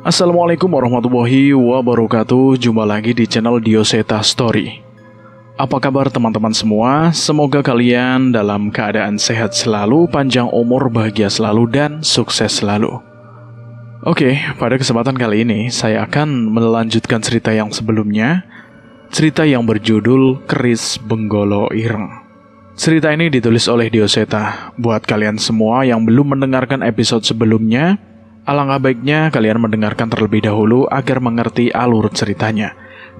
Assalamualaikum warahmatullahi wabarakatuh. Jumpa lagi di channel Dioseta Story. Apa kabar teman-teman semua? Semoga kalian dalam keadaan sehat selalu, panjang umur, bahagia selalu, dan sukses selalu. Oke, pada kesempatan kali ini saya akan melanjutkan cerita yang sebelumnya. Cerita yang berjudul Keris Benggolo Ireng. Cerita ini ditulis oleh Dioseta. Buat kalian semua yang belum mendengarkan episode sebelumnya, alangkah baiknya kalian mendengarkan terlebih dahulu agar mengerti alur ceritanya.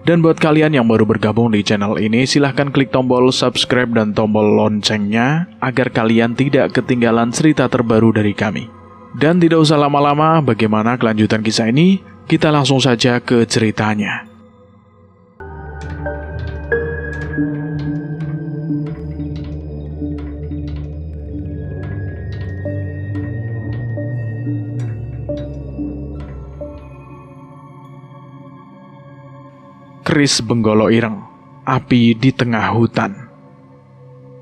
Dan buat kalian yang baru bergabung di channel ini, silahkan klik tombol subscribe dan tombol loncengnya agar kalian tidak ketinggalan cerita terbaru dari kami. Dan tidak usah lama-lama, bagaimana kelanjutan kisah ini? Kita langsung saja ke ceritanya. Keris Benggolo Ireng, api di tengah hutan.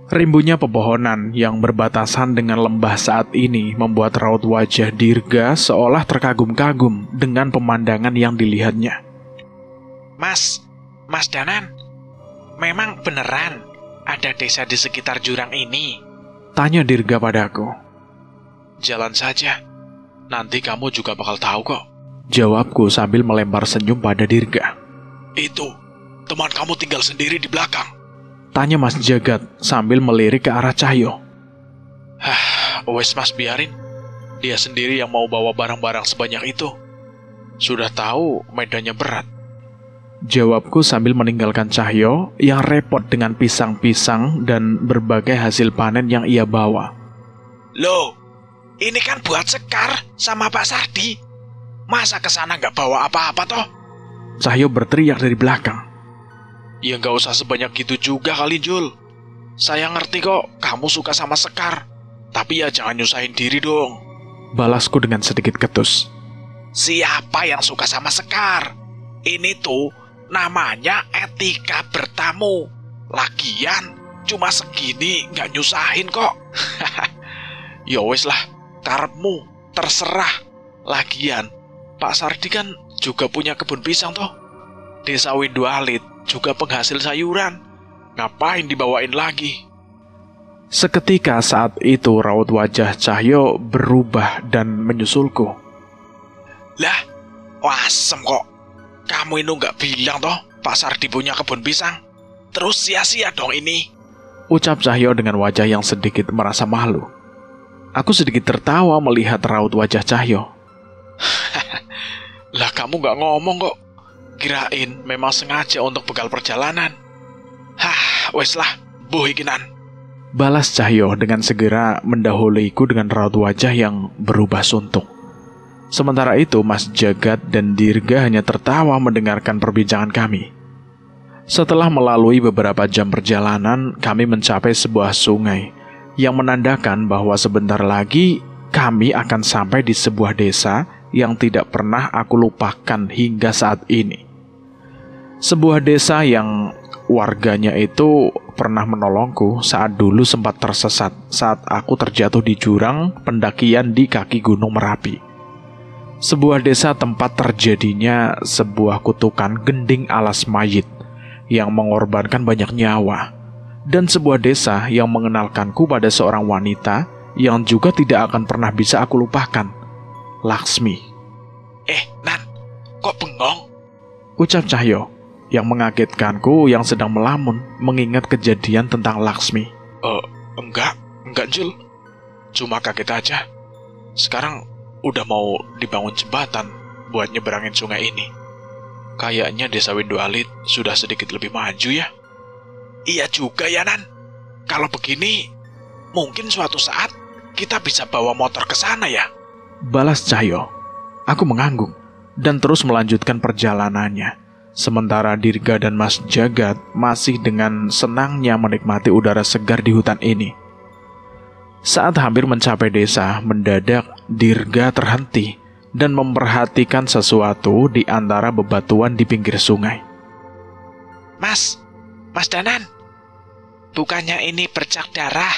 Rimbunya pepohonan yang berbatasan dengan lembah saat ini membuat raut wajah Dirga seolah terkagum-kagum dengan pemandangan yang dilihatnya. Mas Danan, memang beneran ada desa di sekitar jurang ini? Tanya Dirga padaku. Jalan saja, nanti kamu juga bakal tahu kok. Jawabku sambil melempar senyum pada Dirga. Itu, teman kamu tinggal sendiri di belakang? Tanya Mas Jagat sambil melirik ke arah Cahyo. Wes mas, biarin. Dia sendiri yang mau bawa barang-barang sebanyak itu. Sudah tahu medannya berat. Jawabku sambil meninggalkan Cahyo yang repot dengan pisang-pisang dan berbagai hasil panen yang ia bawa. Loh, ini kan buat Sekar sama Pak Sardi. Masa kesana nggak bawa apa-apa toh? Cahyo berteriak dari belakang. Ya nggak usah sebanyak gitu juga kali, Jul. Saya ngerti kok kamu suka sama Sekar, tapi ya jangan nyusahin diri dong. Balasku dengan sedikit ketus. Siapa yang suka sama Sekar? Ini tuh namanya etika bertamu. Lagian cuma segini nggak nyusahin kok. Ya wes lah, karepmu, terserah. Lagian Pak Sardi kan juga punya kebun pisang toh. Desa Windu Alit juga penghasil sayuran. Ngapain dibawain lagi? Seketika saat itu raut wajah Cahyo berubah dan menyusulku. Lah, wasem kok. Kamu itu nggak bilang toh Pak Sardi punya kebun pisang. Terus sia-sia dong ini. Ucap Cahyo dengan wajah yang sedikit merasa malu. Aku sedikit tertawa melihat raut wajah Cahyo. Lah kamu nggak ngomong kok. Kirain memang sengaja untuk bekal perjalanan. Wes lah, bohikinan. Balas Cahyo dengan segera mendahuliku dengan raut wajah yang berubah suntuk. Sementara itu Mas Jagat dan Dirga hanya tertawa mendengarkan perbincangan kami. Setelah melalui beberapa jam perjalanan, kami mencapai sebuah sungai yang menandakan bahwa sebentar lagi kami akan sampai di sebuah desa yang tidak pernah aku lupakan hingga saat ini. Sebuah desa yang warganya itu pernah menolongku saat dulu sempat tersesat saat aku terjatuh di jurang pendakian di kaki Gunung Merapi. Sebuah desa tempat terjadinya sebuah kutukan gending alas mayit yang mengorbankan banyak nyawa. Dan sebuah desa yang mengenalkanku pada seorang wanita yang juga tidak akan pernah bisa aku lupakan, Laksmi. Nan, kok bengong? Ucap Cahyo yang mengagetkanku yang sedang melamun mengingat kejadian tentang Laksmi. Enggak Jul. Cuma kaget aja. Sekarang udah mau dibangun jembatan buat nyeberangin sungai ini. Kayaknya desa Windu Alit sudah sedikit lebih maju ya. Iya juga ya Nan. Kalau begini, mungkin suatu saat kita bisa bawa motor ke sana ya. Balas Cahyo. Aku mengangguk dan terus melanjutkan perjalanannya. Sementara Dirga dan Mas Jagat masih dengan senangnya menikmati udara segar di hutan ini. Saat hampir mencapai desa, mendadak Dirga terhenti dan memperhatikan sesuatu di antara bebatuan di pinggir sungai. Mas Danan, bukannya ini bercak darah?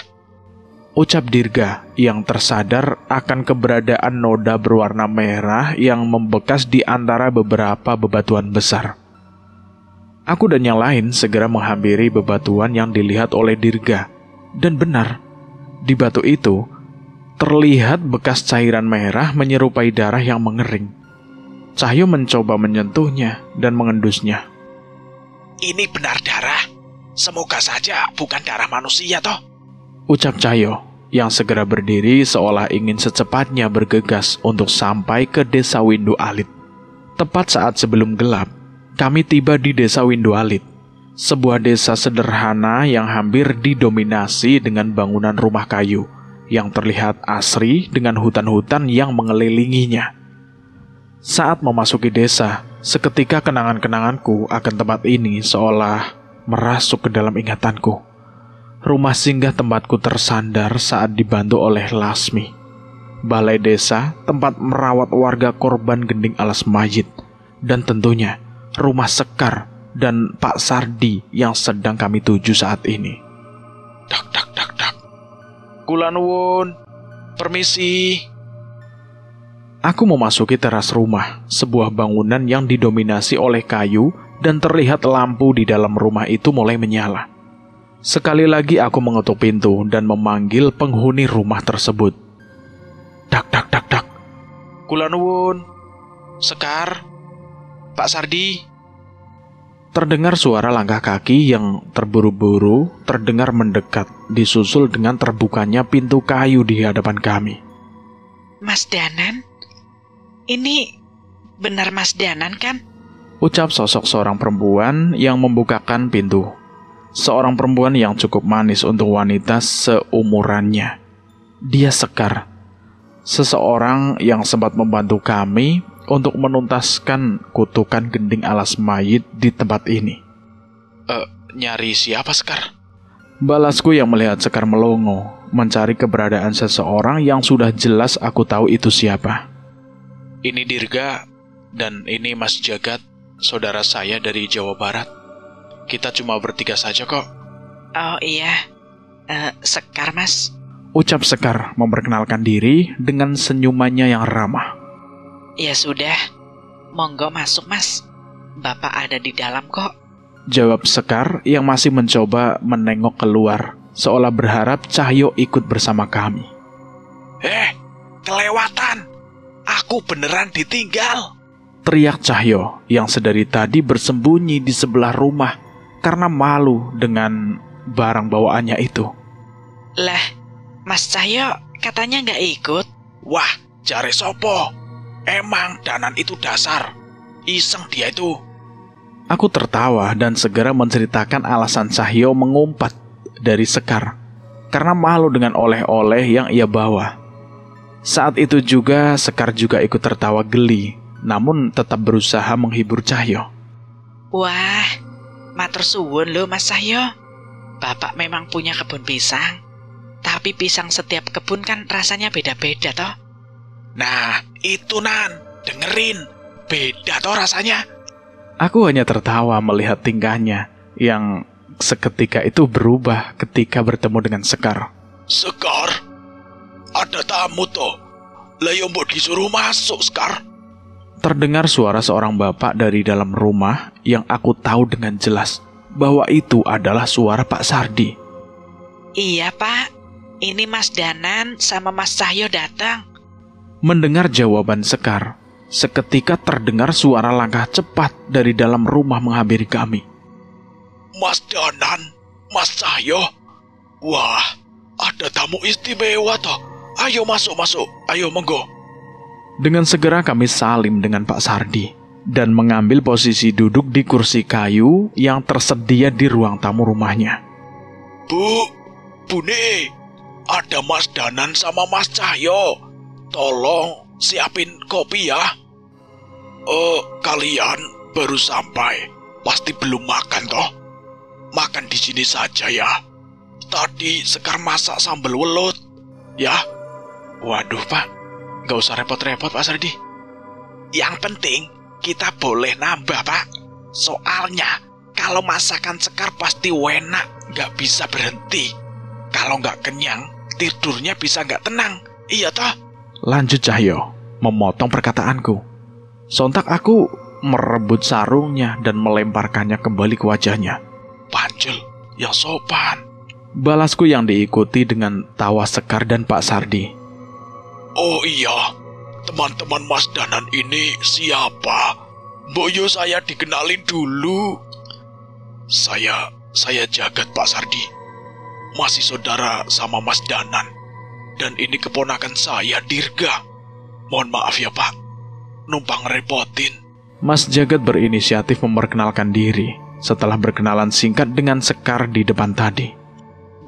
ucap Dirga yang tersadar akan keberadaan noda berwarna merah yang membekas di antara beberapa bebatuan besar. Aku dan yang lain segera menghampiri bebatuan yang dilihat oleh Dirga. Dan benar, di batu itu terlihat bekas cairan merah menyerupai darah yang mengering. Cahyo mencoba menyentuhnya dan mengendusnya. Ini benar darah. Semoga saja bukan darah manusia toh. Ucap Cahyo yang segera berdiri seolah ingin secepatnya bergegas untuk sampai ke desa Windu Alit. Tepat saat sebelum gelap, kami tiba di desa Windu Alit. Sebuah desa sederhana yang hampir didominasi dengan bangunan rumah kayu yang terlihat asri dengan hutan-hutan yang mengelilinginya. Saat memasuki desa, seketika kenangan-kenanganku akan tempat ini seolah merasuk ke dalam ingatanku. Rumah singgah tempatku tersandar saat dibantu oleh Lasmi. Balai desa, tempat merawat warga korban gending alas mayit. Dan tentunya, rumah Sekar dan Pak Sardi yang sedang kami tuju saat ini. Dak. Kula nuwun. Permisi. Aku memasuki teras rumah, sebuah bangunan yang didominasi oleh kayu dan terlihat lampu di dalam rumah itu mulai menyala. Sekali lagi aku mengetuk pintu dan memanggil penghuni rumah tersebut. Dak. Kula nuwun. Sekar. Pak Sardi. Terdengar suara langkah kaki yang terburu-buru terdengar mendekat, disusul dengan terbukanya pintu kayu di hadapan kami. Mas Danan? Ini benar Mas Danan kan? Ucap sosok seorang perempuan yang membukakan pintu. Seorang perempuan yang cukup manis untuk wanita seumurannya. Dia Sekar. Seseorang yang sempat membantu kami untuk menuntaskan kutukan gending alas mayit di tempat ini. Nyari siapa, Sekar? Balasku yang melihat Sekar melongo, mencari keberadaan seseorang yang sudah jelas aku tahu itu siapa. Ini Dirga, dan ini Mas Jagat, saudara saya dari Jawa Barat. Kita cuma bertiga saja kok. Oh iya, Sekar Mas. Ucap Sekar memperkenalkan diri dengan senyumannya yang ramah. Ya sudah, monggo masuk Mas. Bapak ada di dalam kok. Jawab Sekar yang masih mencoba menengok keluar, seolah berharap Cahyo ikut bersama kami. Kelewatan. Aku beneran ditinggal. Teriak Cahyo yang sedari tadi bersembunyi di sebelah rumah karena malu dengan barang bawaannya itu. Lah, Mas Cahyo katanya nggak ikut. Wah, jare sopo. Emang Danan itu dasar. Iseng dia itu. Aku tertawa dan segera menceritakan alasan Cahyo mengumpat dari Sekar karena malu dengan oleh-oleh yang ia bawa. Saat itu juga Sekar juga ikut tertawa geli, namun tetap berusaha menghibur Cahyo. Wah, matur suwun loh Mas Cahyo. Bapak memang punya kebun pisang. Tapi pisang setiap kebun kan rasanya beda-beda toh. Nah, itu Nan, dengerin. Beda toh rasanya. Aku hanya tertawa melihat tingkahnya yang seketika itu berubah ketika bertemu dengan Sekar. Sekar, ada tamu toh. Lah yang mau disuruh masuk, Sekar. Terdengar suara seorang bapak dari dalam rumah yang aku tahu dengan jelas bahwa itu adalah suara Pak Sardi. Iya Pak, ini Mas Danan sama Mas Cahyo datang. Mendengar jawaban Sekar, seketika terdengar suara langkah cepat dari dalam rumah menghampiri kami. Mas Danan, Mas Cahyo. Wah, ada tamu istimewa toh. Ayo masuk, ayo monggo. Dengan segera kami salim dengan Pak Sardi dan mengambil posisi duduk di kursi kayu yang tersedia di ruang tamu rumahnya. Bu Ne, ada Mas Danan sama Mas Cahyo. Tolong siapin kopi ya. Kalian baru sampai, pasti belum makan toh. Makan di sini saja ya. Tadi Sekar masak sambal welut, ya. Waduh Pak, gak usah repot-repot Pak Sardi. Yang penting kita boleh nambah Pak. Soalnya kalau masakan Sekar pasti enak, gak bisa berhenti. Kalau gak kenyang, tidurnya bisa nggak tenang, iya toh? Lanjut Cahyo, memotong perkataanku. Sontak aku merebut sarungnya dan melemparkannya kembali ke wajahnya. Panjul, yang sopan. Balasku yang diikuti dengan tawa Sekar dan Pak Sardi. Oh iya, teman-teman Mas Danan ini siapa? Boyo saya dikenalin dulu. Saya Jagat Pak Sardi. Masih saudara sama Mas Danan. Dan ini keponakan saya, Dirga. Mohon maaf ya Pak, numpang ngerepotin. Mas Jagat berinisiatif memperkenalkan diri setelah berkenalan singkat dengan Sekar di depan tadi.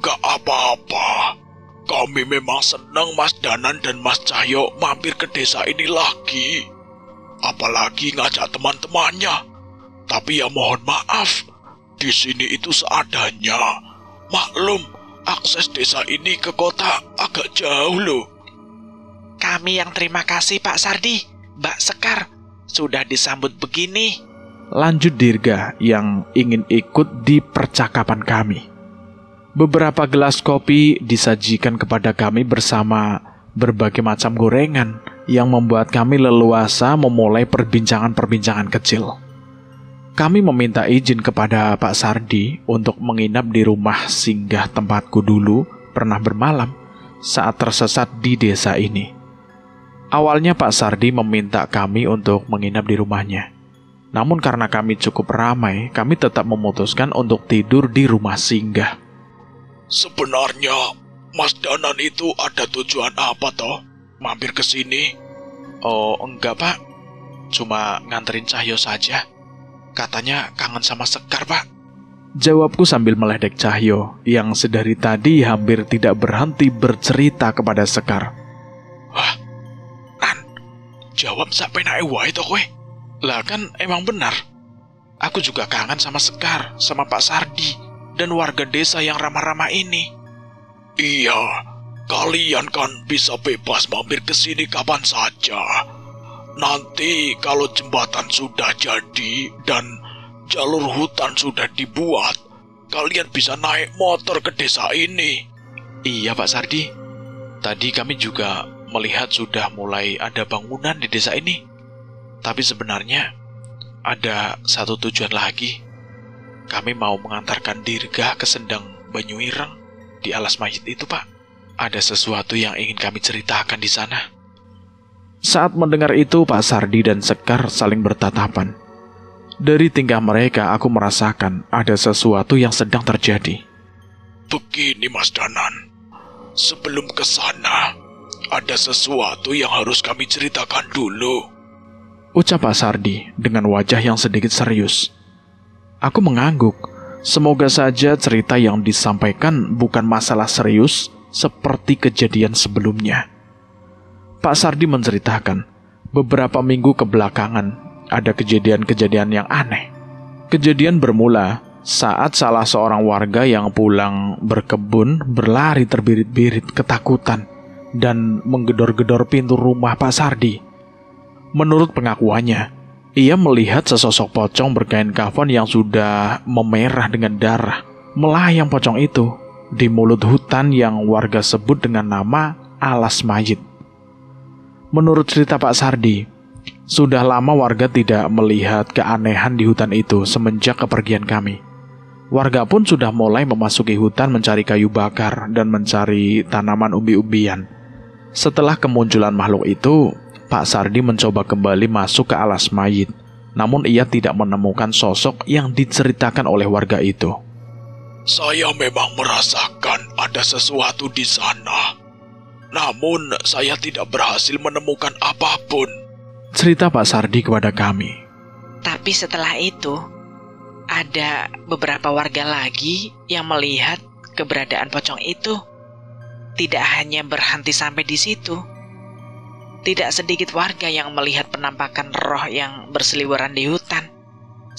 Gak apa-apa. Kami memang senang Mas Danan dan Mas Cahyo mampir ke desa ini lagi. Apalagi ngajak teman-temannya. Tapi ya mohon maaf, di sini itu seadanya. Maklum, akses desa ini ke kota agak jauh loh. Kami yang terima kasih Pak Sardi, Mbak Sekar, sudah disambut begini. Lanjut Dirga yang ingin ikut di percakapan kami. Beberapa gelas kopi disajikan kepada kami bersama berbagai macam gorengan yang membuat kami leluasa memulai perbincangan-perbincangan kecil. Kami meminta izin kepada Pak Sardi untuk menginap di rumah singgah tempatku dulu pernah bermalam saat tersesat di desa ini. Awalnya Pak Sardi meminta kami untuk menginap di rumahnya. Namun karena kami cukup ramai, kami tetap memutuskan untuk tidur di rumah singgah. Sebenarnya Mas Danan itu ada tujuan apa toh? Mampir ke sini? Oh enggak Pak, cuma nganterin Cahyo saja. Katanya kangen sama Sekar Pak. Jawabku sambil meledek Cahyo yang sedari tadi hampir tidak berhenti bercerita kepada Sekar. Wah, Nan, jawab sampai naik wae toh kowe. Lah kan emang benar. Aku juga kangen sama Sekar, sama Pak Sardi, dan warga desa yang ramah-ramah ini. Iya, kalian kan bisa bebas mampir ke sini kapan saja. Nanti kalau jembatan sudah jadi dan jalur hutan sudah dibuat, kalian bisa naik motor ke desa ini. Iya Pak Sardi, tadi kami juga melihat sudah mulai ada bangunan di desa ini. Tapi sebenarnya ada satu tujuan lagi. Kami mau mengantarkan Dirga ke Sendang Banyuireng di alas mayit itu Pak. Ada sesuatu yang ingin kami ceritakan di sana. Saat mendengar itu, Pak Sardi dan Sekar saling bertatapan. Dari tingkah mereka, aku merasakan ada sesuatu yang sedang terjadi. Begini Mas Danan, sebelum ke sana, ada sesuatu yang harus kami ceritakan dulu. Ucap Pak Sardi dengan wajah yang sedikit serius. Aku mengangguk. Semoga saja cerita yang disampaikan bukan masalah serius seperti kejadian sebelumnya. Pak Sardi menceritakan, beberapa minggu kebelakangan ada kejadian-kejadian yang aneh. Kejadian bermula saat salah seorang warga yang pulang berkebun berlari terbirit-birit ketakutan dan menggedor-gedor pintu rumah Pak Sardi. Menurut pengakuannya, ia melihat sesosok pocong berkain kafan yang sudah memerah dengan darah melayang pocong itu di mulut hutan yang warga sebut dengan nama Alas Mayit. Menurut cerita Pak Sardi, sudah lama warga tidak melihat keanehan di hutan itu semenjak kepergian kami. Warga pun sudah mulai memasuki hutan mencari kayu bakar dan mencari tanaman umbi-umbian. Setelah kemunculan makhluk itu, Pak Sardi mencoba kembali masuk ke Alas Mayit, namun ia tidak menemukan sosok yang diceritakan oleh warga itu. Saya memang merasakan ada sesuatu di sana. Namun saya tidak berhasil menemukan apapun. Cerita Pak Sardi kepada kami. Tapi setelah itu, ada beberapa warga lagi yang melihat keberadaan pocong itu. Tidak hanya berhenti sampai di situ. Tidak sedikit warga yang melihat penampakan roh yang berseliweran di hutan.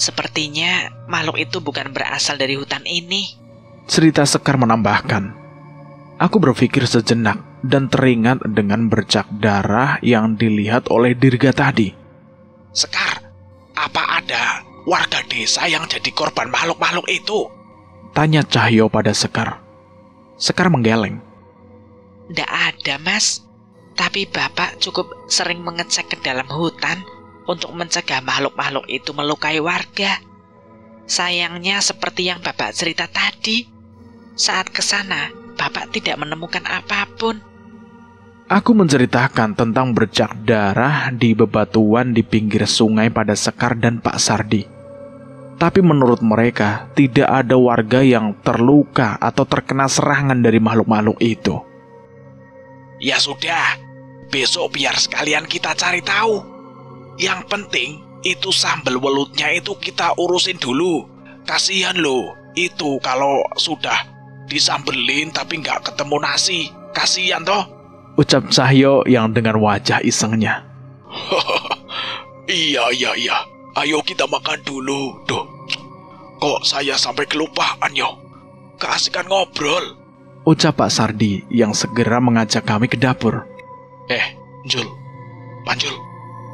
Sepertinya makhluk itu bukan berasal dari hutan ini. Cerita Sekar menambahkan. Aku berpikir sejenak dan teringat dengan bercak darah yang dilihat oleh Dirga tadi. Sekar, apa ada warga desa yang jadi korban makhluk-makhluk itu? Tanya Cahyo pada Sekar. Sekar menggeleng. Ndak ada, Mas. Tapi Bapak cukup sering mengecek ke dalam hutan untuk mencegah makhluk-makhluk itu melukai warga. Sayangnya seperti yang Bapak cerita tadi, saat ke sana Bapak tidak menemukan apapun. Aku menceritakan tentang bercak darah di bebatuan di pinggir sungai pada Sekar dan Pak Sardi. Tapi menurut mereka, tidak ada warga yang terluka atau terkena serangan dari makhluk-makhluk itu. Ya sudah, besok biar sekalian kita cari tahu. Yang penting, itu sambal welutnya itu kita urusin dulu. Kasihan loh, itu kalau sudah disambelin tapi nggak ketemu nasi. Kasihan toh. Ucap Cahyo yang dengan wajah isengnya. Iya. Ayo kita makan dulu. Duh, kok saya sampai kelupaan yo. Keasikan ngobrol. Ucap Pak Sardi yang segera mengajak kami ke dapur. Jul, Panjul,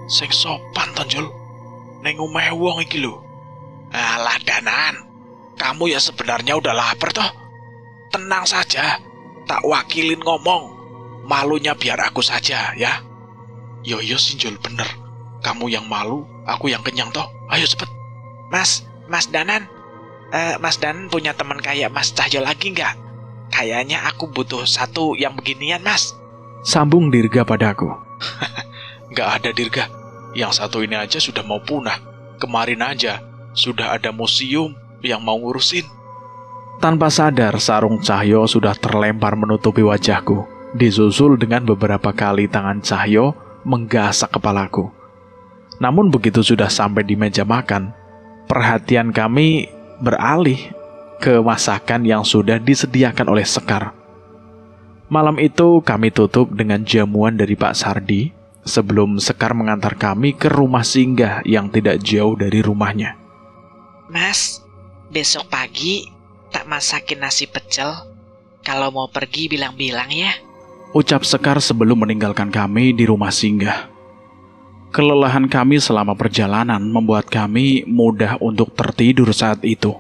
sing sopan to, Jul. Neng omahe wong iki lho. Alah Danan, kamu ya sebenarnya udah lapar toh. Tenang saja, tak wakilin ngomong. Malunya biar aku saja ya. Yo sih Jul, bener. Kamu yang malu, aku yang kenyang toh. Ayo cepet. Mas Danan, Mas Danan punya teman kayak Mas Cahyo lagi nggak? Kayaknya aku butuh satu yang beginian, Mas. Sambung Dirga padaku. Nggak ada Dirga. Yang satu ini aja sudah mau punah. Kemarin aja sudah ada museum yang mau ngurusin. Tanpa sadar, sarung Cahyo sudah terlempar menutupi wajahku, disusul dengan beberapa kali tangan Cahyo menggasak kepalaku. Namun begitu sudah sampai di meja makan, perhatian kami beralih ke masakan yang sudah disediakan oleh Sekar. Malam itu kami tutup dengan jamuan dari Pak Sardi sebelum Sekar mengantar kami ke rumah singgah yang tidak jauh dari rumahnya. Mas, besok pagi tak masakin nasi pecel. Kalau mau pergi bilang-bilang ya. Ucap Sekar sebelum meninggalkan kami di rumah singgah. Kelelahan kami selama perjalanan membuat kami mudah untuk tertidur saat itu.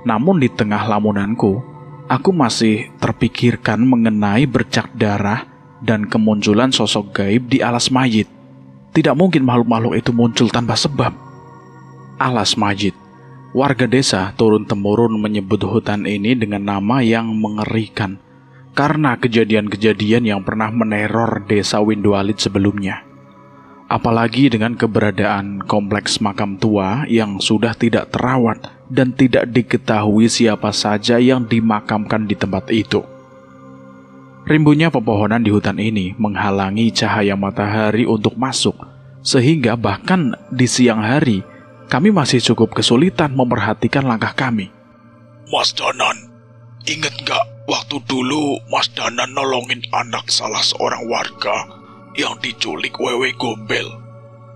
Namun di tengah lamunanku, aku masih terpikirkan mengenai bercak darah dan kemunculan sosok gaib di alas mayit. Tidak mungkin makhluk-makhluk itu muncul tanpa sebab. Alas mayit. Warga desa turun-temurun menyebut hutan ini dengan nama yang mengerikan karena kejadian-kejadian yang pernah meneror desa Windualit sebelumnya. Apalagi dengan keberadaan kompleks makam tua yang sudah tidak terawat dan tidak diketahui siapa saja yang dimakamkan di tempat itu. Rimbunnya pepohonan di hutan ini menghalangi cahaya matahari untuk masuk, sehingga bahkan di siang hari kami masih cukup kesulitan memperhatikan langkah kami. Mas Danan, ingat gak waktu dulu Mas Danan nolongin anak salah seorang warga yang diculik wewe gombel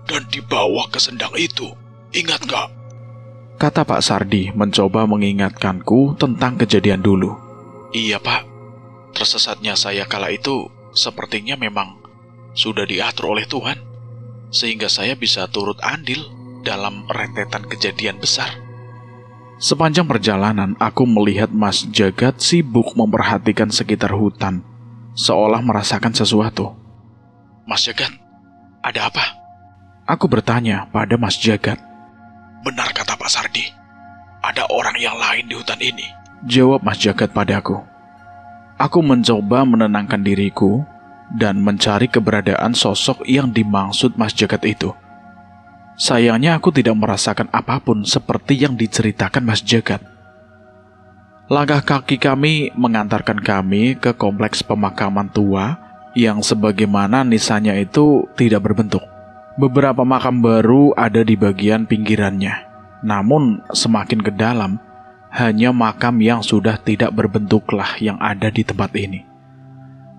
dan dibawa ke sendang itu? Ingat gak? Kata Pak Sardi mencoba mengingatkanku tentang kejadian dulu. Iya Pak, tersesatnya saya kala itu sepertinya memang sudah diatur oleh Tuhan, sehingga saya bisa turut andil dalam rentetan kejadian besar. Sepanjang perjalanan aku melihat Mas Jagat sibuk memperhatikan sekitar hutan, seolah merasakan sesuatu. Mas Jagat, ada apa? Aku bertanya pada Mas Jagat. Benar kata Pak Sardi, ada orang yang lain di hutan ini. Jawab Mas Jagat padaku. Aku mencoba menenangkan diriku dan mencari keberadaan sosok yang dimaksud Mas Jagat itu. Sayangnya aku tidak merasakan apapun seperti yang diceritakan Mas Jagat. Langkah kaki kami mengantarkan kami ke kompleks pemakaman tua yang sebagaimana nisannya itu tidak berbentuk. Beberapa makam baru ada di bagian pinggirannya. Namun semakin ke dalam, hanya makam yang sudah tidak berbentuklah yang ada di tempat ini.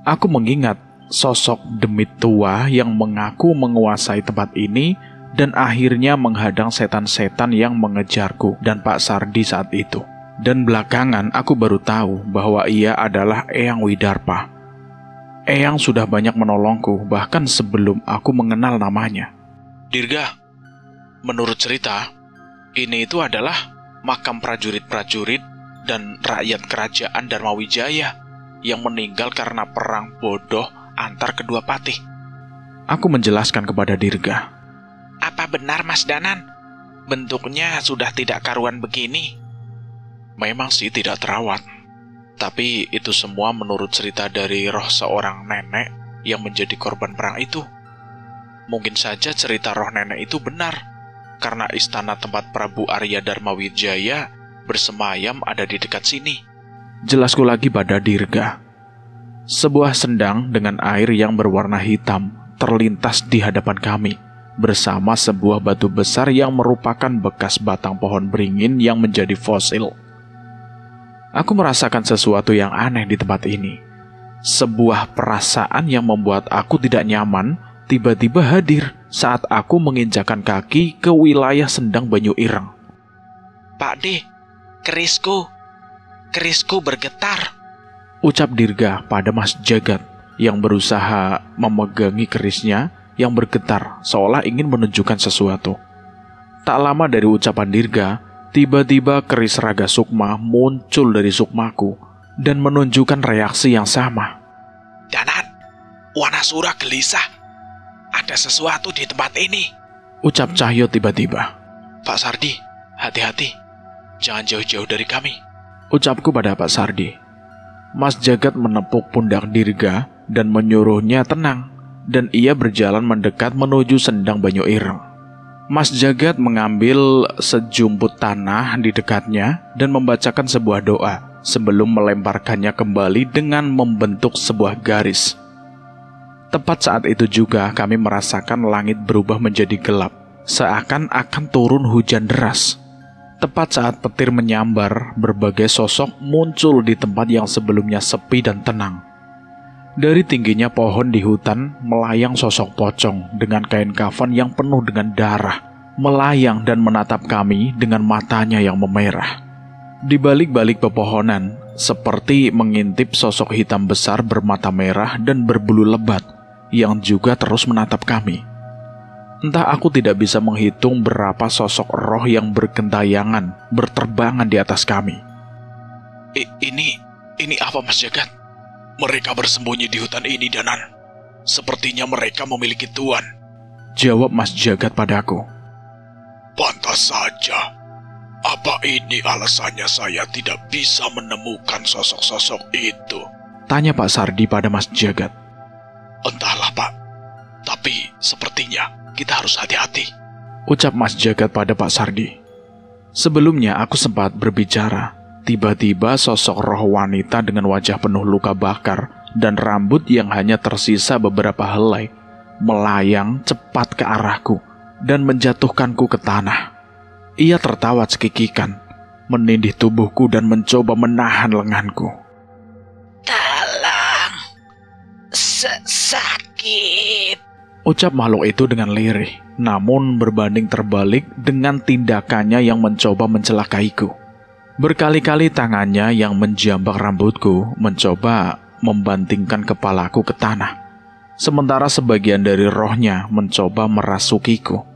Aku mengingat sosok demit tua yang mengaku menguasai tempat ini dan akhirnya menghadang setan-setan yang mengejarku dan Pak Sardi saat itu. Dan belakangan aku baru tahu bahwa ia adalah Eyang Widarpa. Eyang sudah banyak menolongku bahkan sebelum aku mengenal namanya. Dirga, menurut cerita, ini itu adalah makam prajurit-prajurit dan rakyat kerajaan Dharma Wijaya yang meninggal karena perang bodoh antar kedua patih. Aku menjelaskan kepada Dirga. Apa benar, Mas Danan? Bentuknya sudah tidak karuan begini. Memang sih tidak terawat. Tapi itu semua menurut cerita dari roh seorang nenek yang menjadi korban perang itu. Mungkin saja cerita roh nenek itu benar, karena istana tempat Prabu Arya Darmawijaya bersemayam ada di dekat sini. Jelasku lagi pada Dirga. Sebuah sendang dengan air yang berwarna hitam terlintas di hadapan kami, bersama sebuah batu besar yang merupakan bekas batang pohon beringin yang menjadi fosil. Aku merasakan sesuatu yang aneh di tempat ini. Sebuah perasaan yang membuat aku tidak nyaman tiba-tiba hadir saat aku menginjakan kaki ke wilayah Sendang Banyu Ireng. Pak D, kerisku bergetar, ucap Dirga pada Mas Jagat yang berusaha memegangi kerisnya yang bergetar seolah ingin menunjukkan sesuatu. Tak lama dari ucapan Dirga, tiba-tiba keris Raga Sukma muncul dari sukmaku dan menunjukkan reaksi yang sama. Danan, Wanasura gelisah. Ada sesuatu di tempat ini, ucap Cahyo tiba-tiba. Pak Sardi, hati-hati. Jangan jauh-jauh dari kami, ucapku pada Pak Sardi. Mas Jagat menepuk pundak Dirga dan menyuruhnya tenang, dan ia berjalan mendekat menuju Sendang Banyu Ireng. Mas Jagat mengambil sejumput tanah di dekatnya dan membacakan sebuah doa sebelum melemparkannya kembali dengan membentuk sebuah garis. Tepat saat itu juga kami merasakan langit berubah menjadi gelap, seakan-akan turun hujan deras. Tepat saat petir menyambar, berbagai sosok muncul di tempat yang sebelumnya sepi dan tenang. Dari tingginya pohon di hutan, melayang sosok pocong dengan kain kafan yang penuh dengan darah, melayang dan menatap kami dengan matanya yang memerah. Di balik-balik pepohonan, seperti mengintip sosok hitam besar bermata merah dan berbulu lebat, yang juga terus menatap kami. Entah aku tidak bisa menghitung berapa sosok roh yang bergentayangan, berterbangan di atas kami. Ini apa, Mas Jagat? Mereka bersembunyi di hutan ini, Danan. Sepertinya mereka memiliki tuan, jawab Mas Jagat padaku. Pantas saja. Apa ini alasannya saya tidak bisa menemukan sosok-sosok itu? Tanya Pak Sardi pada Mas Jagat. Entahlah, Pak. Tapi sepertinya kita harus hati-hati, ucap Mas Jagat pada Pak Sardi. Sebelumnya aku sempat berbicara. Tiba-tiba sosok roh wanita dengan wajah penuh luka bakar dan rambut yang hanya tersisa beberapa helai melayang cepat ke arahku dan menjatuhkanku ke tanah. Ia tertawa cekikikan, menindih tubuhku dan mencoba menahan lenganku. Tolong, sakit, ucap makhluk itu dengan lirih, namun berbanding terbalik dengan tindakannya yang mencoba mencelakaiku. Berkali-kali tangannya yang menjambak rambutku mencoba membantingkan kepalaku ke tanah, sementara sebagian dari rohnya mencoba merasukiku.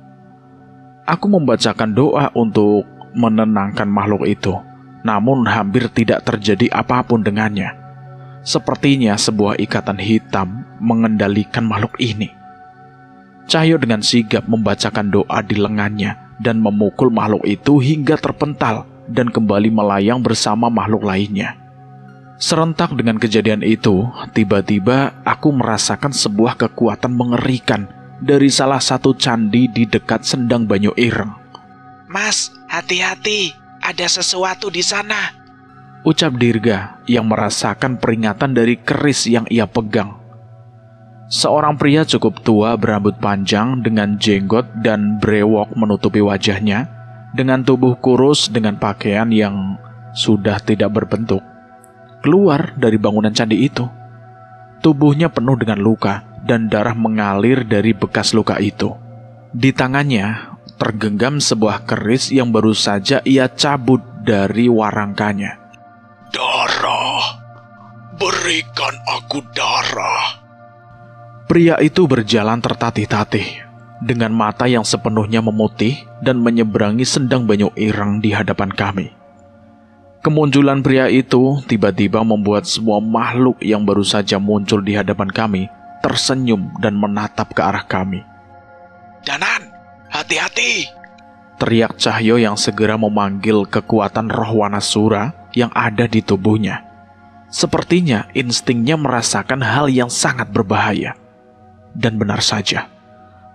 Aku membacakan doa untuk menenangkan makhluk itu, namun hampir tidak terjadi apapun dengannya. Sepertinya sebuah ikatan hitam mengendalikan makhluk ini. Cahyo dengan sigap membacakan doa di lengannya dan memukul makhluk itu hingga terpental dan kembali melayang bersama makhluk lainnya. Serentak dengan kejadian itu, tiba-tiba aku merasakan sebuah kekuatan mengerikan dari salah satu candi di dekat Sendang Banyu Ireng. Mas, hati-hati, ada sesuatu di sana, ucap Dirga yang merasakan peringatan dari keris yang ia pegang. Seorang pria cukup tua berambut panjang dengan jenggot dan brewok menutupi wajahnya, dengan tubuh kurus dengan pakaian yang sudah tidak berbentuk, keluar dari bangunan candi itu. Tubuhnya penuh dengan luka dan darah mengalir dari bekas luka itu. Di tangannya tergenggam sebuah keris yang baru saja ia cabut dari warangkanya. Darah, berikan aku darah. Pria itu berjalan tertatih-tatih, dengan mata yang sepenuhnya memutih dan menyeberangi Sendang Banyu Ireng di hadapan kami. Kemunculan pria itu tiba-tiba membuat semua makhluk yang baru saja muncul di hadapan kami tersenyum dan menatap ke arah kami. Danan, hati-hati! Teriak Cahyo yang segera memanggil kekuatan roh Wanasura yang ada di tubuhnya. Sepertinya instingnya merasakan hal yang sangat berbahaya. Dan benar saja,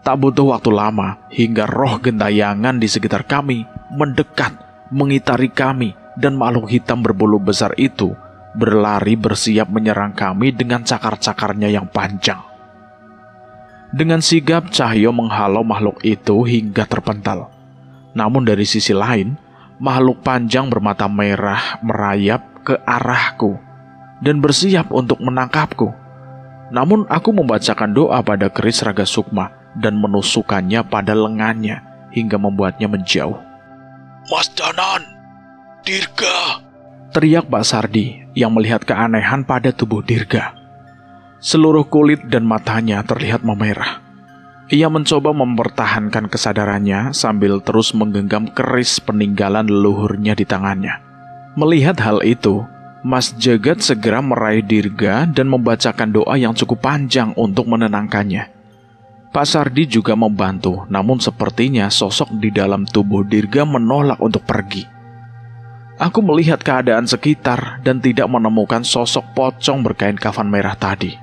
tak butuh waktu lama hingga roh gentayangan di sekitar kami mendekat, mengitari kami, dan makhluk hitam berbulu besar itu berlari bersiap menyerang kami dengan cakar-cakarnya yang panjang. Dengan sigap Cahyo menghalau makhluk itu hingga terpental. Namun dari sisi lain, makhluk panjang bermata merah merayap ke arahku dan bersiap untuk menangkapku. Namun aku membacakan doa pada keris Raga Sukma dan menusukkannya pada lengannya hingga membuatnya menjauh. Mas Danan, Dirga! Teriak Pak Sardi yang melihat keanehan pada tubuh Dirga. Seluruh kulit dan matanya terlihat memerah. Ia mencoba mempertahankan kesadarannya sambil terus menggenggam keris peninggalan leluhurnya di tangannya. Melihat hal itu, Mas Jagat segera meraih Dirga dan membacakan doa yang cukup panjang untuk menenangkannya. Pak Sardi juga membantu, namun sepertinya sosok di dalam tubuh Dirga menolak untuk pergi. Aku melihat keadaan sekitar dan tidak menemukan sosok pocong berkain kafan merah tadi.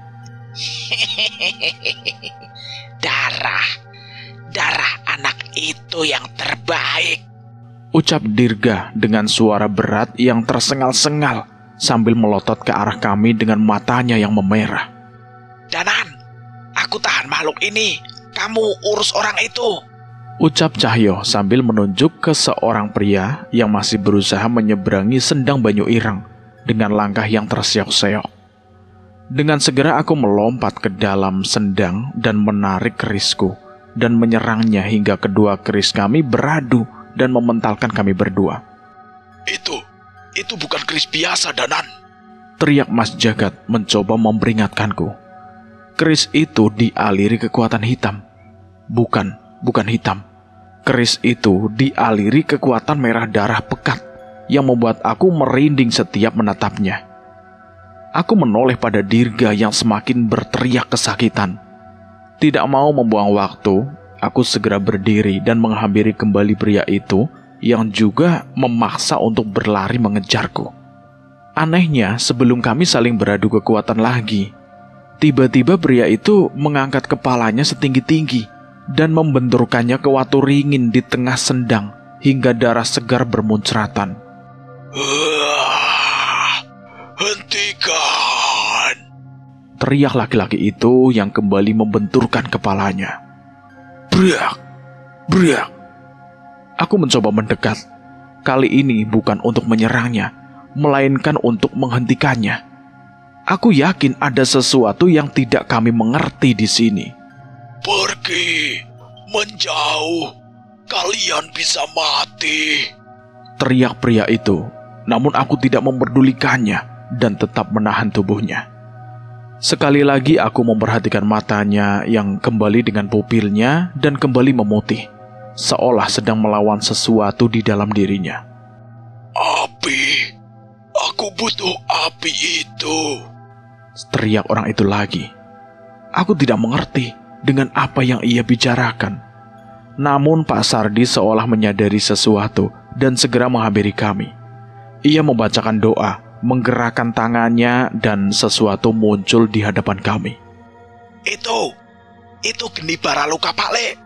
Darah anak itu yang terbaik, ucap Dirga dengan suara berat yang tersengal-sengal sambil melotot ke arah kami dengan matanya yang memerah. Danan, aku tahan makhluk ini, kamu urus orang itu, ucap Cahyo sambil menunjuk ke seorang pria yang masih berusaha menyeberangi sendang Banyu Ireng dengan langkah yang terseok-seok. Dengan segera aku melompat ke dalam sendang dan menarik kerisku dan menyerangnya hingga kedua keris kami beradu dan mementalkan kami berdua. Itu bukan keris biasa, Danan, teriak Mas Jagat mencoba memperingatkanku. Keris itu dialiri kekuatan hitam. Bukan hitam. Keris itu dialiri kekuatan merah darah pekat yang membuat aku merinding setiap menatapnya. Aku menoleh pada Dirga yang semakin berteriak kesakitan. Tidak mau membuang waktu, aku segera berdiri dan menghampiri kembali pria itu yang juga memaksa untuk berlari mengejarku. Anehnya, sebelum kami saling beradu kekuatan lagi, tiba-tiba pria itu mengangkat kepalanya setinggi-tinggi dan membenturkannya ke watu ringin di tengah sendang hingga darah segar bermuncratan. Hentikan! Teriak laki-laki itu yang kembali membenturkan kepalanya. Brak! Brak! Aku mencoba mendekat. Kali ini bukan untuk menyerangnya, melainkan untuk menghentikannya. Aku yakin ada sesuatu yang tidak kami mengerti di sini. Pergi! Menjauh! Kalian bisa mati! Teriak pria itu, namun aku tidak memperdulikannya dan tetap menahan tubuhnya. Sekali lagi aku memperhatikan matanya yang kembali dengan pupilnya dan kembali memutih, seolah sedang melawan sesuatu di dalam dirinya. Api! Aku butuh api itu! Teriak orang itu lagi. Aku tidak mengerti dengan apa yang ia bicarakan. Namun Pak Sardi seolah menyadari sesuatu dan segera menghampiri kami. Ia membacakan doa, menggerakkan tangannya dan sesuatu muncul di hadapan kami. Itu geni Baraluka Pakle,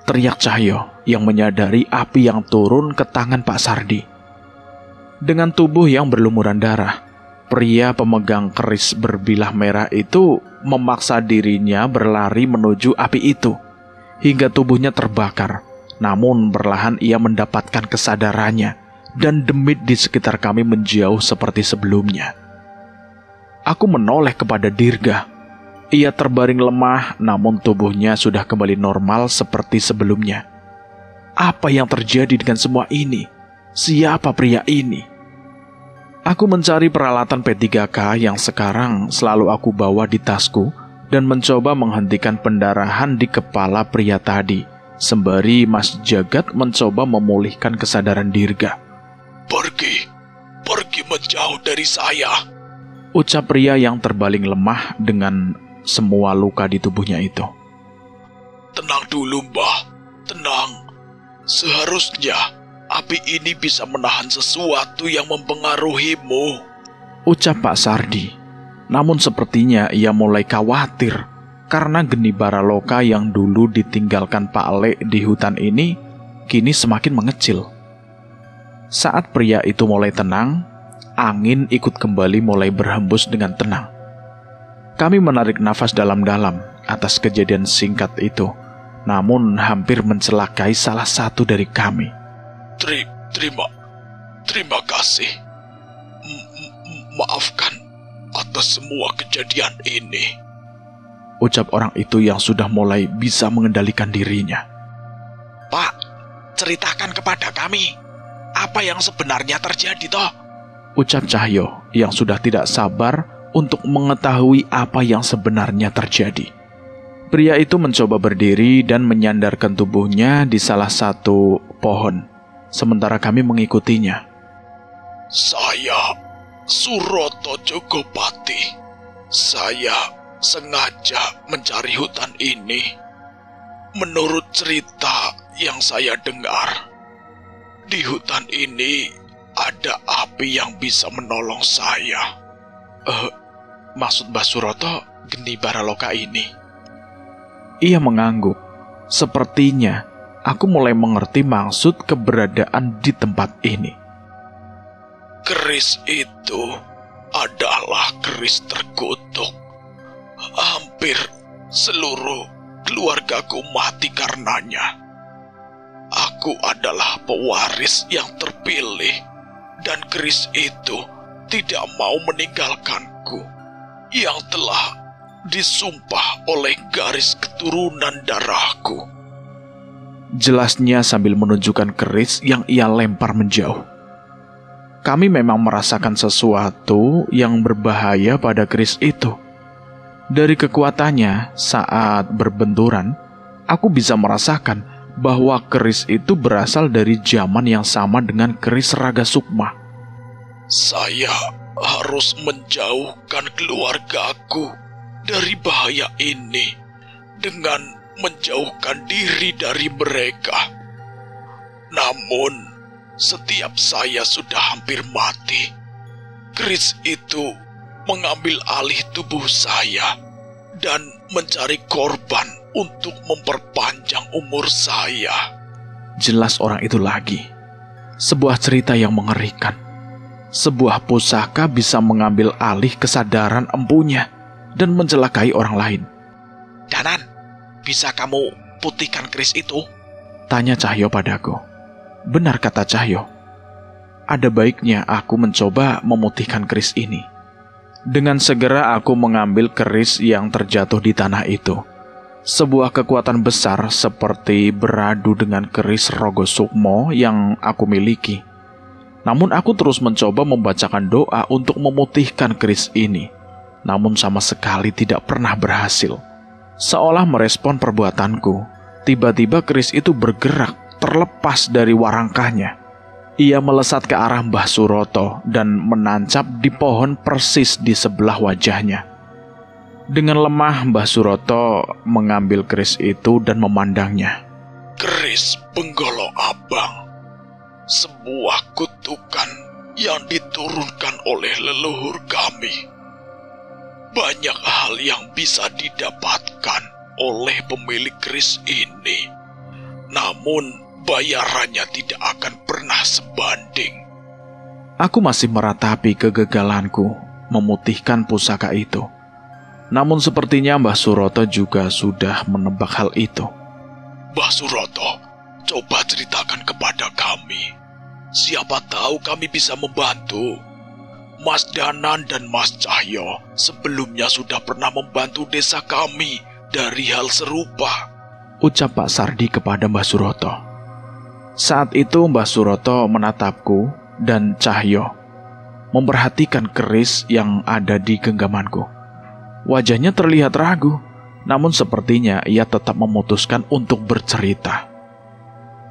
teriak Cahyo yang menyadari api yang turun ke tangan Pak Sardi. Dengan tubuh yang berlumuran darah, pria pemegang keris berbilah merah itu memaksa dirinya berlari menuju api itu hingga tubuhnya terbakar. Namun perlahan ia mendapatkan kesadarannya dan demit di sekitar kami menjauh seperti sebelumnya. Aku menoleh kepada Dirga. Ia terbaring lemah, namun tubuhnya sudah kembali normal seperti sebelumnya. Apa yang terjadi dengan semua ini? Siapa pria ini? Aku mencari peralatan P3K yang sekarang selalu aku bawa di tasku dan mencoba menghentikan pendarahan di kepala pria tadi, sembari Mas Jagat mencoba memulihkan kesadaran Dirga. Pergi dari saya. Ucap pria yang terbaling lemah dengan semua luka di tubuhnya itu. Tenang dulu, Mbah. Tenang. Seharusnya api ini bisa menahan sesuatu yang mempengaruhimu. Ucap Pak Sardi. Namun sepertinya ia mulai khawatir karena geni baraloka yang dulu ditinggalkan Pak Le di hutan ini kini semakin mengecil. Saat pria itu mulai tenang, angin ikut kembali mulai berhembus dengan tenang. Kami menarik nafas dalam-dalam atas kejadian singkat itu, namun hampir mencelakai salah satu dari kami. Terima kasih. Maafkan atas semua kejadian ini. Ucap orang itu yang sudah mulai bisa mengendalikan dirinya. Pak, ceritakan kepada kami apa yang sebenarnya terjadi toh? Ucap Cahyo yang sudah tidak sabar untuk mengetahui apa yang sebenarnya terjadi. Pria itu mencoba berdiri dan menyandarkan tubuhnya di salah satu pohon, sementara kami mengikutinya. Saya Suroto Jogopati. Saya sengaja mencari hutan ini. Menurut cerita yang saya dengar, di hutan ini ada api yang bisa menolong saya. Maksud Mbah Suroto geni baraloka ini? Ia mengangguk. Sepertinya aku mulai mengerti maksud keberadaan di tempat ini. Keris itu adalah keris terkutuk. Hampir seluruh keluargaku mati karenanya. Aku adalah pewaris yang terpilih, dan keris itu tidak mau meninggalkanku, yang telah disumpah oleh garis keturunan darahku. Jelasnya sambil menunjukkan keris yang ia lempar menjauh. Kami memang merasakan sesuatu yang berbahaya pada keris itu. Dari kekuatannya saat berbenturan, aku bisa merasakan bahwa keris itu berasal dari zaman yang sama dengan keris Raga Sukma. Saya harus menjauhkan keluargaku dari bahaya ini dengan menjauhkan diri dari mereka. Namun, setiap saya sudah hampir mati, keris itu mengambil alih tubuh saya dan mencari korban untuk memperpanjang umur saya. Jelas orang itu lagi. Sebuah cerita yang mengerikan. Sebuah pusaka bisa mengambil alih kesadaran empunya dan mencelakai orang lain. Danan, bisa kamu putihkan keris itu? Tanya Cahyo padaku. Benar kata Cahyo. Ada baiknya aku mencoba memutihkan keris ini. Dengan segera aku mengambil keris yang terjatuh di tanah itu. Sebuah kekuatan besar seperti beradu dengan keris Rogo Sukmo yang aku miliki. Namun aku terus mencoba membacakan doa untuk memutihkan keris ini. Namun sama sekali tidak pernah berhasil. Seolah merespon perbuatanku, tiba-tiba keris itu bergerak terlepas dari warangkahnya. Ia melesat ke arah Mbah Suroto dan menancap di pohon persis di sebelah wajahnya. Dengan lemah Mbah Suroto mengambil keris itu dan memandangnya. Keris Penggolo Abang, sebuah kutukan yang diturunkan oleh leluhur kami. Banyak hal yang bisa didapatkan oleh pemilik keris ini, namun bayarannya tidak akan pernah sebanding. Aku masih meratapi kegagalanku memutihkan pusaka itu. Namun sepertinya Mbah Suroto juga sudah menebak hal itu. Mbah Suroto, coba ceritakan kepada kami. Siapa tahu kami bisa membantu. Mas Danan dan Mas Cahyo sebelumnya sudah pernah membantu desa kami dari hal serupa. Ucap Pak Sardi kepada Mbah Suroto. Saat itu Mbah Suroto menatapku dan Cahyo, memperhatikan keris yang ada di genggamanku. Wajahnya terlihat ragu, namun sepertinya ia tetap memutuskan untuk bercerita.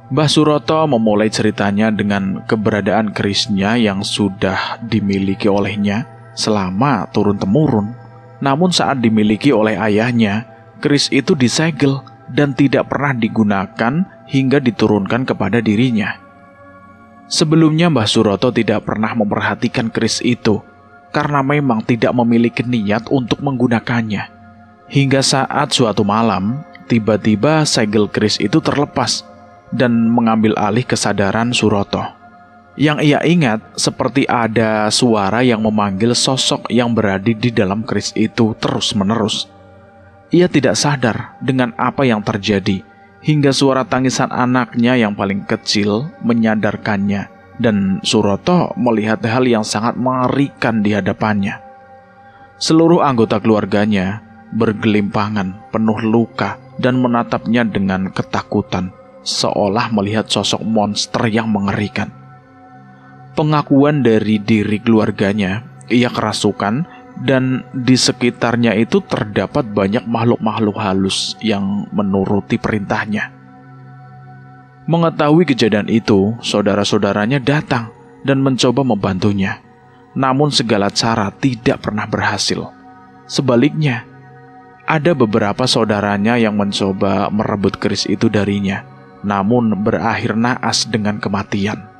Mbah Suroto memulai ceritanya dengan keberadaan kerisnya yang sudah dimiliki olehnya selama turun-temurun. Namun saat dimiliki oleh ayahnya, keris itu disegel dan tidak pernah digunakan hingga diturunkan kepada dirinya. Sebelumnya Mbah Suroto tidak pernah memperhatikan keris itu karena memang tidak memiliki niat untuk menggunakannya. Hingga saat suatu malam, tiba-tiba segel keris itu terlepas dan mengambil alih kesadaran Suroto. Yang ia ingat seperti ada suara yang memanggil sosok yang berada di dalam keris itu terus-menerus. Ia tidak sadar dengan apa yang terjadi, hingga suara tangisan anaknya yang paling kecil menyadarkannya, dan Suroto melihat hal yang sangat mengerikan di hadapannya. Seluruh anggota keluarganya bergelimpangan, penuh luka, dan menatapnya dengan ketakutan, seolah melihat sosok monster yang mengerikan. Pengakuan dari diri keluarganya, ia kerasukan, dan di sekitarnya itu terdapat banyak makhluk-makhluk halus yang menuruti perintahnya. Mengetahui kejadian itu, saudara-saudaranya datang dan mencoba membantunya. Namun segala cara tidak pernah berhasil. Sebaliknya, ada beberapa saudaranya yang mencoba merebut keris itu darinya, namun berakhir naas dengan kematian.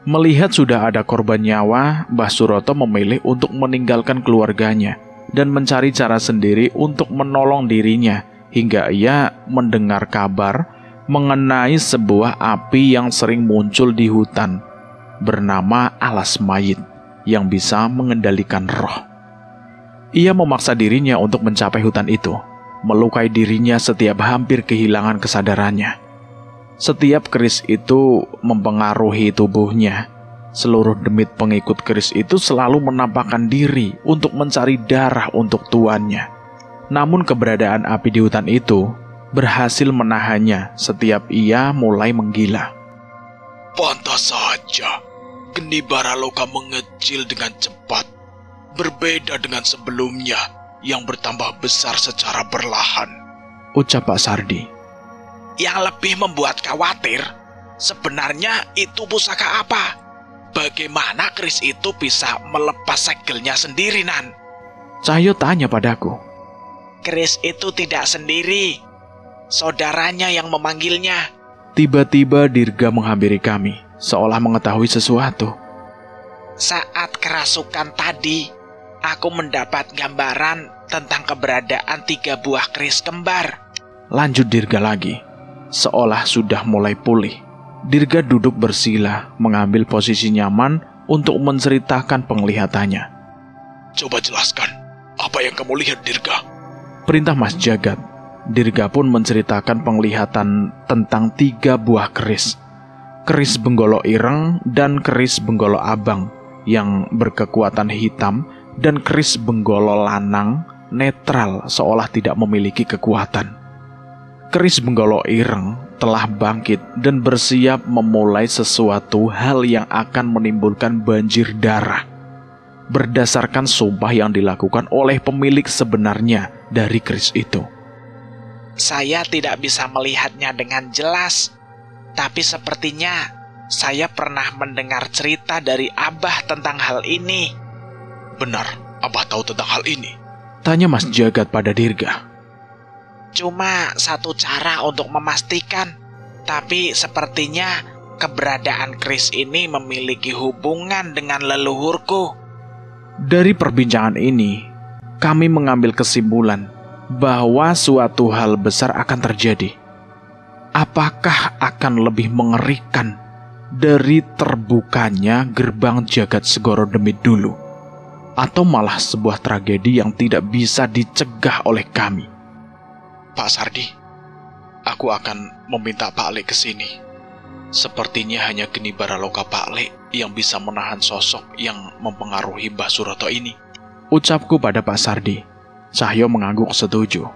Melihat sudah ada korban nyawa, Mbah Suroto memilih untuk meninggalkan keluarganya dan mencari cara sendiri untuk menolong dirinya, hingga ia mendengar kabar mengenai sebuah api yang sering muncul di hutan bernama alas mayit yang bisa mengendalikan roh. Ia memaksa dirinya untuk mencapai hutan itu, melukai dirinya setiap hampir kehilangan kesadarannya. Setiap keris itu mempengaruhi tubuhnya. Seluruh demit pengikut keris itu selalu menampakkan diri untuk mencari darah untuk tuannya. Namun keberadaan api di hutan itu berhasil menahannya setiap ia mulai menggila. Pantas saja, Geni Baraloka mengecil dengan cepat, berbeda dengan sebelumnya yang bertambah besar secara perlahan, ucap Pak Sardi. Yang lebih membuat khawatir, sebenarnya itu pusaka apa? Bagaimana keris itu bisa melepas segelnya sendiri, Nan? Cahyo tanya padaku. Keris itu tidak sendiri, saudaranya yang memanggilnya. Tiba-tiba Dirga menghampiri kami, seolah mengetahui sesuatu. Saat kerasukan tadi, aku mendapat gambaran tentang keberadaan 3 buah keris kembar. Lanjut Dirga lagi. Seolah sudah mulai pulih, Dirga duduk bersila, mengambil posisi nyaman untuk menceritakan penglihatannya. Coba jelaskan, apa yang kamu lihat, Dirga? Perintah Mas Jagat. Dirga pun menceritakan penglihatan tentang 3 buah keris. Keris Benggolo Ireng dan keris Benggolo Abang yang berkekuatan hitam, dan keris Benggolo Lanang netral seolah tidak memiliki kekuatan. Keris Benggolo Ireng telah bangkit dan bersiap memulai sesuatu hal yang akan menimbulkan banjir darah. Berdasarkan sumpah yang dilakukan oleh pemilik sebenarnya dari keris itu. Saya tidak bisa melihatnya dengan jelas, tapi sepertinya saya pernah mendengar cerita dari Abah tentang hal ini. Benar, Abah tahu tentang hal ini? Tanya Mas Jagat pada Dirga. Cuma satu cara untuk memastikan, tapi sepertinya keberadaan keris ini memiliki hubungan dengan leluhurku. Dari perbincangan ini, kami mengambil kesimpulan bahwa suatu hal besar akan terjadi. Apakah akan lebih mengerikan dari terbukanya gerbang Jagat Segoro Demit dulu, atau malah sebuah tragedi yang tidak bisa dicegah oleh kami? Pak Sardi, aku akan meminta Pak Le ke sini. Sepertinya hanya Geni Baraloka Pak Le yang bisa menahan sosok yang mempengaruhi Mbah Suroto ini, ucapku pada Pak Sardi. Cahyo mengangguk setuju.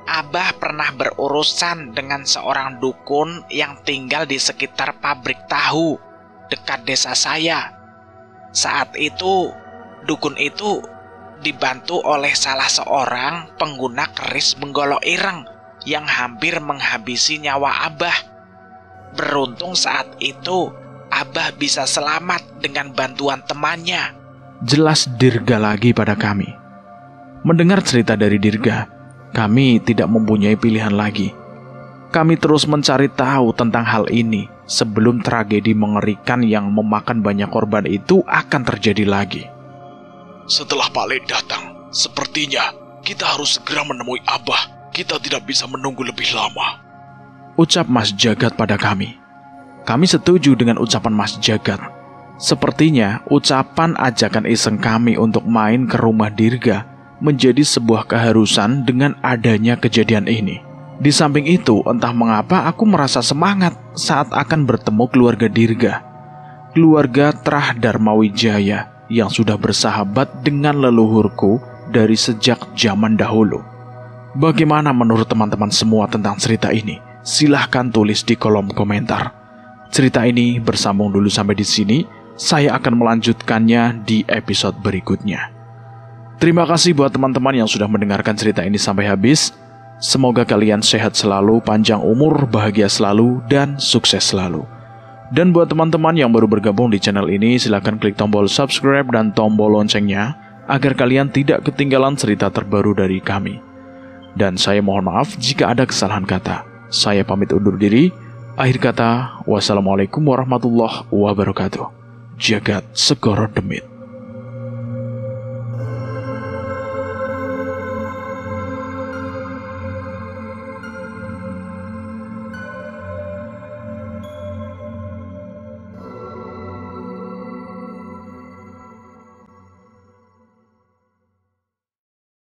Abah pernah berurusan dengan seorang dukun yang tinggal di sekitar pabrik tahu dekat desa saya. Saat itu, dukun itu dibantu oleh salah seorang pengguna keris Benggolo Ireng yang hampir menghabisi nyawa Abah. Beruntung saat itu Abah bisa selamat dengan bantuan temannya. Jelas Dirga lagi pada kami. Mendengar cerita dari Dirga, kami tidak mempunyai pilihan lagi. Kami terus mencari tahu tentang hal ini sebelum tragedi mengerikan yang memakan banyak korban itu akan terjadi lagi. Setelah Pak Lek datang, sepertinya kita harus segera menemui Abah. Kita tidak bisa menunggu lebih lama, ucap Mas Jagat pada kami. Kami setuju dengan ucapan Mas Jagat. Sepertinya ucapan ajakan iseng kami untuk main ke rumah Dirga menjadi sebuah keharusan dengan adanya kejadian ini. Di samping itu, entah mengapa aku merasa semangat saat akan bertemu keluarga Dirga. Keluarga Trah Darmawijaya yang sudah bersahabat dengan leluhurku dari sejak zaman dahulu. Bagaimana menurut teman-teman semua tentang cerita ini? Silahkan tulis di kolom komentar. Cerita ini bersambung dulu sampai di sini. Saya akan melanjutkannya di episode berikutnya. Terima kasih buat teman-teman yang sudah mendengarkan cerita ini sampai habis. Semoga kalian sehat selalu, panjang umur, bahagia selalu, dan sukses selalu. Dan buat teman-teman yang baru bergabung di channel ini, silahkan klik tombol subscribe dan tombol loncengnya agar kalian tidak ketinggalan cerita terbaru dari kami. Dan saya mohon maaf jika ada kesalahan kata. Saya pamit undur diri. Akhir kata, wassalamualaikum warahmatullahi wabarakatuh. Jagat Segoro Demit.